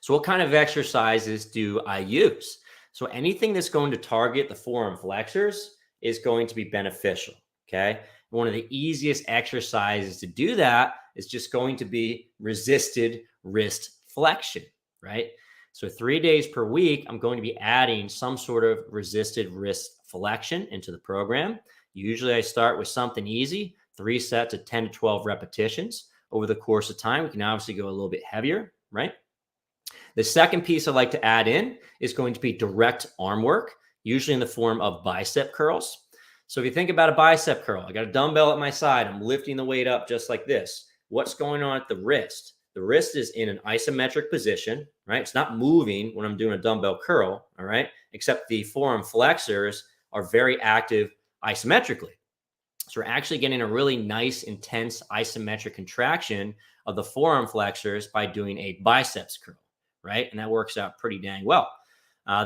So what kind of exercises do I use? So anything that's going to target the forearm flexors is going to be beneficial, okay? One of the easiest exercises to do that is just going to be resisted wrist flexion, right? So 3 days per week, I'm going to be adding some sort of resisted wrist flexion into the program. Usually I start with something easy, 3 sets of 10 to 12 repetitions. Over the course of time, we can obviously go a little bit heavier, right? The second piece I like to add in is going to be direct arm work, usually in the form of bicep curls. So if you think about a bicep curl, I got a dumbbell at my side. I'm lifting the weight up just like this. What's going on at the wrist? The wrist is in an isometric position, right? It's not moving when I'm doing a dumbbell curl, all right? Except the forearm flexors are very active isometrically. So we're actually getting a really nice, intense isometric contraction of the forearm flexors by doing a biceps curl, right? And that works out pretty dang well.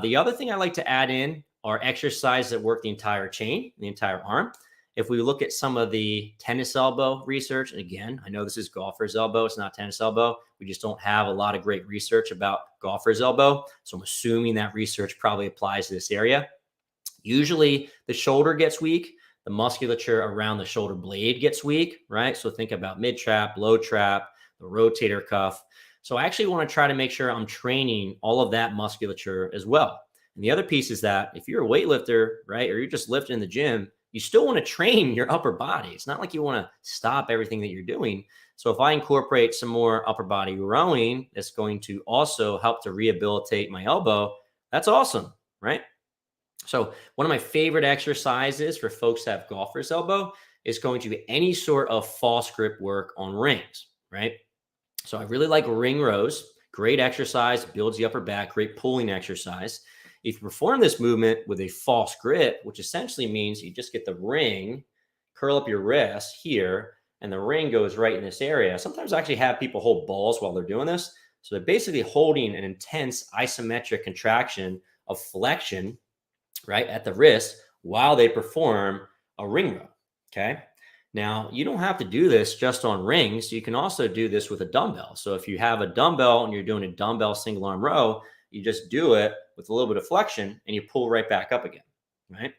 The other thing I like to add in are exercises that work the entire chain, the entire arm. If we look at some of the tennis elbow research, and again, I know this is golfer's elbow, it's not tennis elbow. We just don't have a lot of great research about golfer's elbow. So I'm assuming that research probably applies to this area. Usually the shoulder gets weak. The musculature around the shoulder blade gets weak, right? So think about mid trap, low trap, the rotator cuff. So I actually want to try to make sure I'm training all of that musculature as well. And the other piece is that if you're a weightlifter, right, or you're just lifting in the gym, you still want to train your upper body. It's not like you want to stop everything that you're doing. So if I incorporate some more upper body rowing, that's going to also help to rehabilitate my elbow. That's awesome, right? So one of my favorite exercises for folks that have golfer's elbow is going to be any sort of false grip work on rings, right? So I really like ring rows. Great exercise, builds the upper back, great pulling exercise. If you perform this movement with a false grip, which essentially means you just get the ring, curl up your wrist here, and the ring goes right in this area. Sometimes I actually have people hold balls while they're doing this. So they're basically holding an intense isometric contraction of flexion, right, at the wrist while they perform a ring row, okay? Now, you don't have to do this just on rings. You can also do this with a dumbbell. So if you have a dumbbell and you're doing a dumbbell single arm row, you just do it with a little bit of flexion and you pull right back up again, right?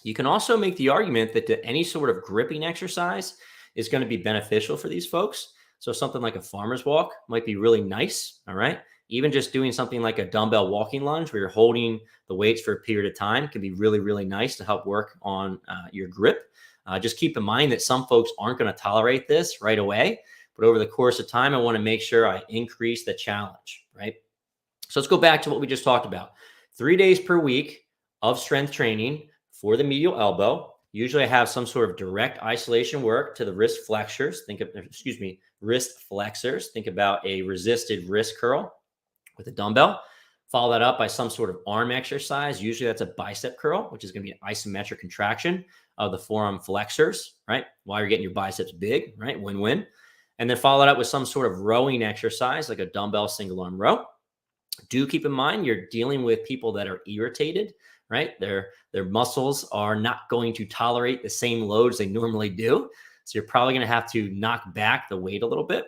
You can also make the argument that any sort of gripping exercise is going to be beneficial for these folks. So something like a farmer's walk might be really nice, all right? Even just doing something like a dumbbell walking lunge where you're holding the weights for a period of time can be really, really nice to help work on your grip. Just keep in mind that some folks aren't going to tolerate this right away, but over the course of time, I want to make sure I increase the challenge, right? So let's go back to what we just talked about. 3 days per week of strength training for the medial elbow. Usually I have some sort of direct isolation work to the wrist flexors. Wrist flexors. Think about a resisted wrist curl with a dumbbell. Follow that up by some sort of arm exercise. Usually that's a bicep curl, which is going to be an isometric contraction of the forearm flexors, right? While you're getting your biceps big, right? Win-win. And then follow that up with some sort of rowing exercise, like a dumbbell single arm row. Do keep in mind you're dealing with people that are irritated, right? Their muscles are not going to tolerate the same loads they normally do. So you're probably going to have to knock back the weight a little bit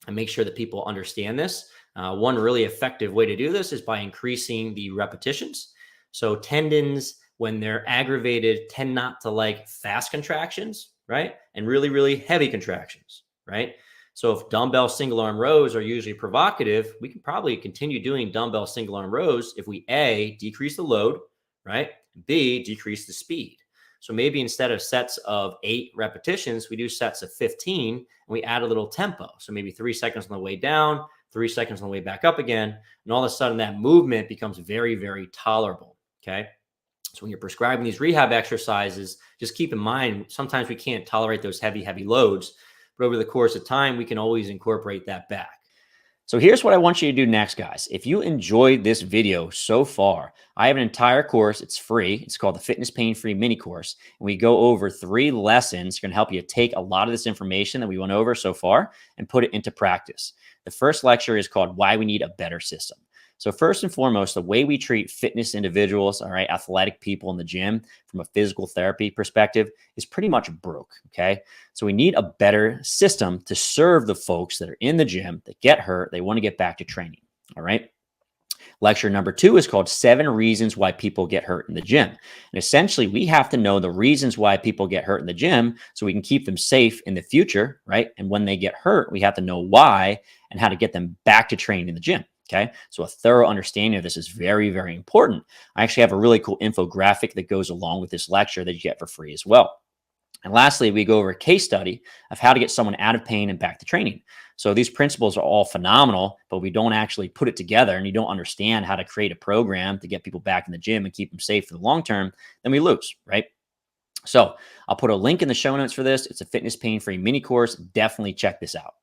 and make sure that people understand this. One really effective way to do this is by increasing the repetitions. So tendons, when they're aggravated, tend not to like fast contractions, right? And really, really heavy contractions, right? So if dumbbell single arm rows are usually provocative, we can probably continue doing dumbbell single arm rows if we A, decrease the load, right? B, decrease the speed. So maybe instead of sets of 8 repetitions, we do sets of 15 and we add a little tempo. So maybe 3 seconds on the way down, 3 seconds on the way back up again. And all of a sudden that movement becomes very, very tolerable, okay? So when you're prescribing these rehab exercises, just keep in mind, sometimes we can't tolerate those heavy, heavy loads, but over the course of time, we can always incorporate that back. So here's what I want you to do next, guys. If you enjoyed this video so far, I have an entire course. It's free. It's called the Fitness Pain-Free Mini Course. And we go over 3 lessons. It's going to help you take a lot of this information that we went over so far and put it into practice. The first lecture is called Why We Need a Better System. So first and foremost, the way we treat fitness individuals, all right, athletic people in the gym from a physical therapy perspective is pretty much broke, okay? So we need a better system to serve the folks that are in the gym that get hurt, they want to get back to training. All right. Lecture number 2 is called 7 Reasons Why People Get Hurt in the Gym. And essentially, we have to know the reasons why people get hurt in the gym so we can keep them safe in the future, right? And when they get hurt, we have to know why and how to get them back to training in the gym. Okay. So a thorough understanding of this is very, very important. I actually have a really cool infographic that goes along with this lecture that you get for free as well. And lastly, we go over a case study of how to get someone out of pain and back to training. So these principles are all phenomenal, but we don't actually put it together and you don't understand how to create a program to get people back in the gym and keep them safe for the long term, then we lose, right? So I'll put a link in the show notes for this. It's a fitness pain-free mini course. Definitely check this out.